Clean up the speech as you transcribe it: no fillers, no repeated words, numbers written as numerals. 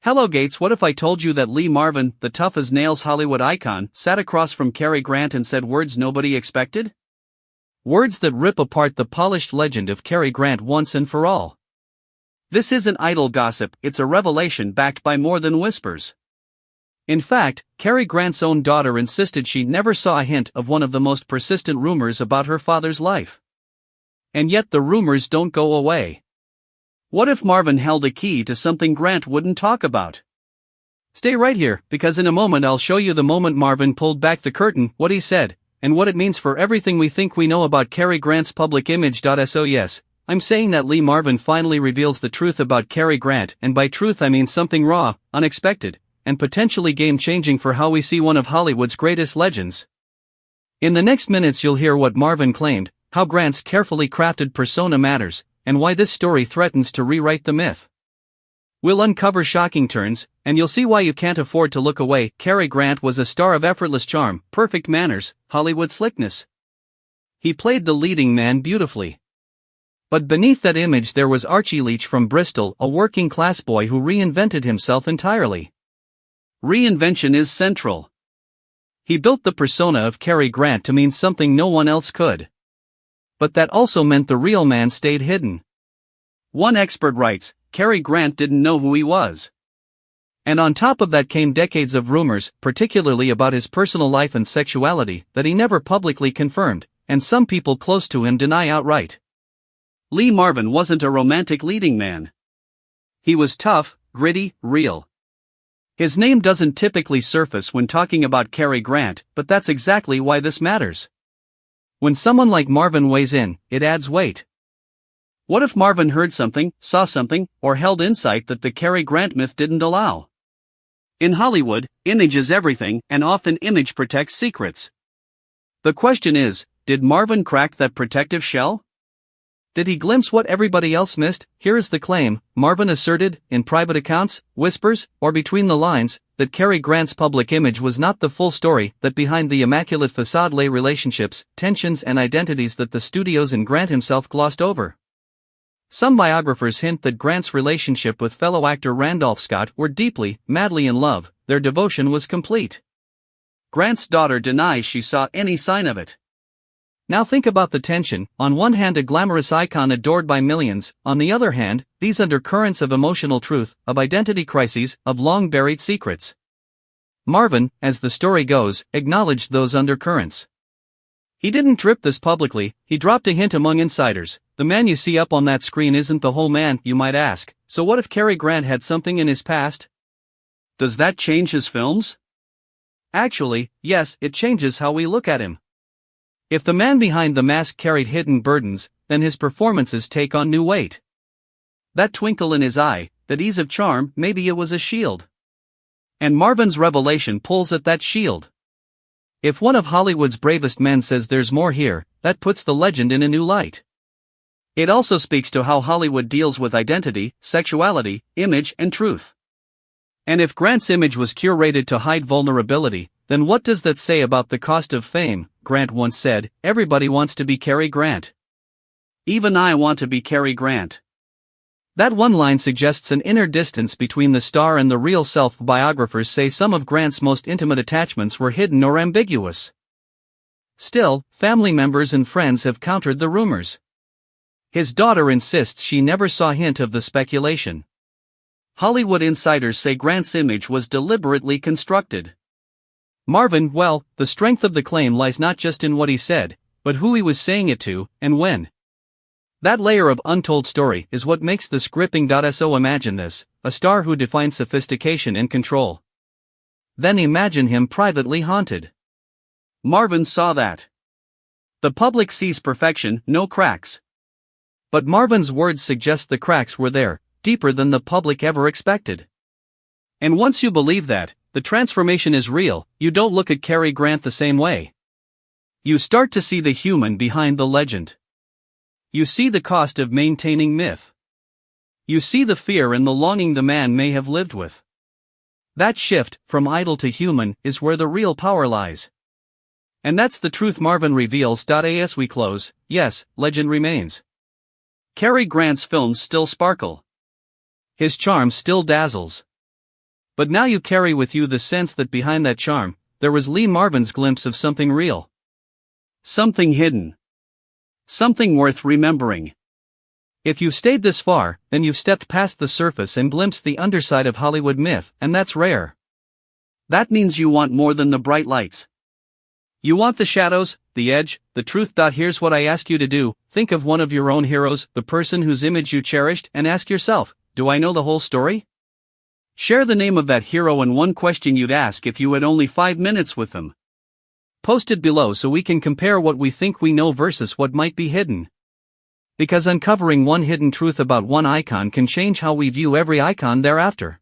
Hello Gates, what if I told you that Lee Marvin, the tough-as-nails Hollywood icon, sat across from Cary Grant and said words nobody expected? Words that rip apart the polished legend of Cary Grant once and for all. This isn't idle gossip, it's a revelation backed by more than whispers. In fact, Cary Grant's own daughter insisted she never saw a hint of one of the most persistent rumors about her father's life. And yet the rumors don't go away. What if Marvin held a key to something Grant wouldn't talk about? Stay right here, because in a moment I'll show you the moment Marvin pulled back the curtain, what he said, and what it means for everything we think we know about Cary Grant's public image. So yes, I'm saying that Lee Marvin finally reveals the truth about Cary Grant, and by truth I mean something raw, unexpected, and potentially game-changing for how we see one of Hollywood's greatest legends. In the next minutes you'll hear what Marvin claimed, how Grant's carefully crafted persona matters, and why this story threatens to rewrite the myth. We'll uncover shocking turns, and you'll see why you can't afford to look away. Cary Grant was a star of effortless charm, perfect manners, Hollywood slickness. He played the leading man beautifully. But beneath that image there was Archie Leach from Bristol, a working-class boy who reinvented himself entirely. Reinvention is central. He built the persona of Cary Grant to mean something no one else could. But that also meant the real man stayed hidden. One expert writes, Cary Grant didn't know who he was. And on top of that came decades of rumors, particularly about his personal life and sexuality, that he never publicly confirmed, and some people close to him deny outright. Lee Marvin wasn't a romantic leading man. He was tough, gritty, real. His name doesn't typically surface when talking about Cary Grant, but that's exactly why this matters. When someone like Marvin weighs in, it adds weight. What if Marvin heard something, saw something, or held insight that the Cary Grant myth didn't allow? In Hollywood, image is everything, and often image protects secrets. The question is, did Marvin crack that protective shell? Did he glimpse what everybody else missed? Here is the claim. Marvin asserted, in private accounts, whispers, or between the lines, that Cary Grant's public image was not the full story, that behind the immaculate facade lay relationships, tensions and identities that the studios and Grant himself glossed over. Some biographers hint that Grant's relationship with fellow actor Randolph Scott were deeply, madly in love, their devotion was complete. Grant's daughter denies she saw any sign of it. Now think about the tension, on one hand a glamorous icon adored by millions, on the other hand, these undercurrents of emotional truth, of identity crises, of long-buried secrets. Marvin, as the story goes, acknowledged those undercurrents. He didn't drip this publicly, he dropped a hint among insiders. The man you see up on that screen isn't the whole man, you might ask. So what if Cary Grant had something in his past? Does that change his films? Actually, yes, it changes how we look at him. If the man behind the mask carried hidden burdens, then his performances take on new weight. That twinkle in his eye, that ease of charm, maybe it was a shield. And Marvin's revelation pulls at that shield. If one of Hollywood's bravest men says there's more here, that puts the legend in a new light. It also speaks to how Hollywood deals with identity, sexuality, image, and truth. And if Grant's image was curated to hide vulnerability, then what does that say about the cost of fame? Grant once said, "Everybody wants to be Cary Grant. Even I want to be Cary Grant." That one line suggests an inner distance between the star and the real self. Biographers say some of Grant's most intimate attachments were hidden or ambiguous. Still, family members and friends have countered the rumors. His daughter insists she never saw a hint of the speculation. Hollywood insiders say Grant's image was deliberately constructed. Marvin, well, the strength of the claim lies not just in what he said, but who he was saying it to, and when. That layer of untold story is what makes this gripping. So imagine this, a star who defines sophistication and control. Then imagine him privately haunted. Marvin saw that. The public sees perfection, no cracks. But Marvin's words suggest the cracks were there, deeper than the public ever expected. And once you believe that, the transformation is real, you don't look at Cary Grant the same way. You start to see the human behind the legend. You see the cost of maintaining myth. You see the fear and the longing the man may have lived with. That shift, from idol to human, is where the real power lies. And that's the truth Marvin reveals. As we close, yes, legend remains. Cary Grant's films still sparkle. His charm still dazzles. But now you carry with you the sense that behind that charm, there was Lee Marvin's glimpse of something real. Something hidden. Something worth remembering. If you've stayed this far, then you've stepped past the surface and glimpsed the underside of Hollywood myth, and that's rare. That means you want more than the bright lights. You want the shadows, the edge, the truth. Here's what I ask you to do: think of one of your own heroes, the person whose image you cherished, and ask yourself, do I know the whole story? Share the name of that hero and one question you'd ask if you had only 5 minutes with them. Post it below so we can compare what we think we know versus what might be hidden. Because uncovering one hidden truth about one icon can change how we view every icon thereafter.